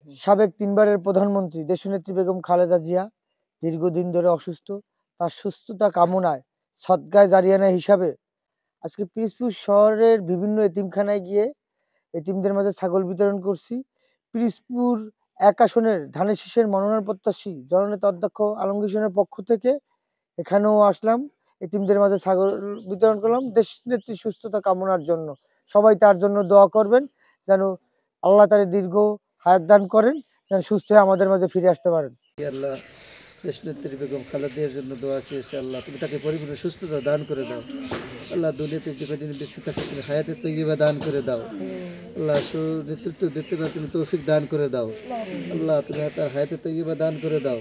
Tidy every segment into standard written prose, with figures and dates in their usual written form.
সাবেক 3বারের প্রধানমন্ত্রী দেশনেত্রী বেগম খালেদা জিয়া দীর্ঘদিন ধরে অসুস্থ। তার সুস্থতা কামনায় সদকায়ে জারিয়ানা হিসাবে আজকে পিরোজপুর শহরের বিভিন্ন এতিমখানায় গিয়ে এতিমদের মাঝে ছাগল বিতরণ করছি। পিরোজপুর ১ আসনের ধানের শীষের মনোনয়ন প্রত্যাশী জননেতা অধ্যক্ষ আলমগীর হোসেনের পক্ষ থেকে এখানেও আসলাম, এতিমদের মাঝে ছাগল বিতরণ করলাম দেশনেত্রীর সুস্থতা কামনার জন্য। সবাই তার জন্য দোয়া করবেন যেন আল্লাহ তার দীর্ঘ হায়াত দান করেন, যেন সুস্থ হয়ে আমাদের মাঝে ফিরে আসতে পারেন। আল্লাহ দেশনেত্রী বেগম খালেদার জন্য দোয়া চেয়েছে। আল্লাহ তুমি তাকে পরিপূর্ণ সুস্থতা দান করে দাও। আল্লাহ দুনিয়াতে যে কদিন বেঁচে থাকে তুমি হায়াতে তৈয়বা দান করে দাও। আল্লাহ নেতৃত্ব দিতে পারে তুমি তৌফিক দান করে দাও। আল্লাহ তুমি তার হায়াতে তৈয়বা দান করে দাও।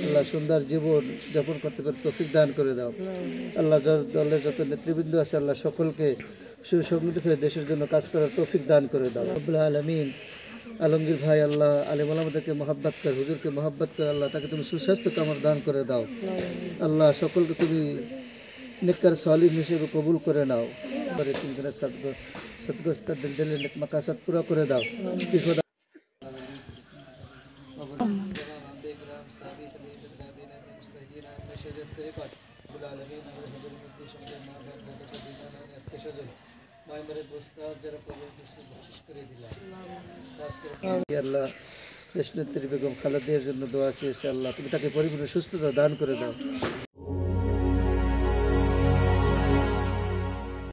আল্লাহ সুন্দর জীবন যাপন করতে পারে তৌফিক দান করে দাও। আল্লাহ দলের যত নেতৃবৃন্দ আছে আল্লাহ সকলকে সুসংগঠিত হয়ে দেশের জন্য কাজ করার তৌফিক দান করে দাও। রব্বুল আলামিন আলমগীর ভাই আল্লাহ আলেম ওলামাদেরকে মহাব্বত কর, হুজুরকে মহাব্বত কর। আল্লাহ তাকে তুমি সুস্বাস্থ্য কামনা দান করে দাও। আল্লাহ সকলকে তুমি নেককার সালিহ হিসেবে কবুল করে নাও। তিনখানা সদগ্রস্তাদের দিলের নেক মাকাসাদ পুরা করে দাও। আল্লাহ দেশনেত্রী বেগম খালেদার জন্য দোয়া চেয়েছে। আল্লাহ তুমি তাকে পরিপূর্ণ সুস্থতা দান করে দাও।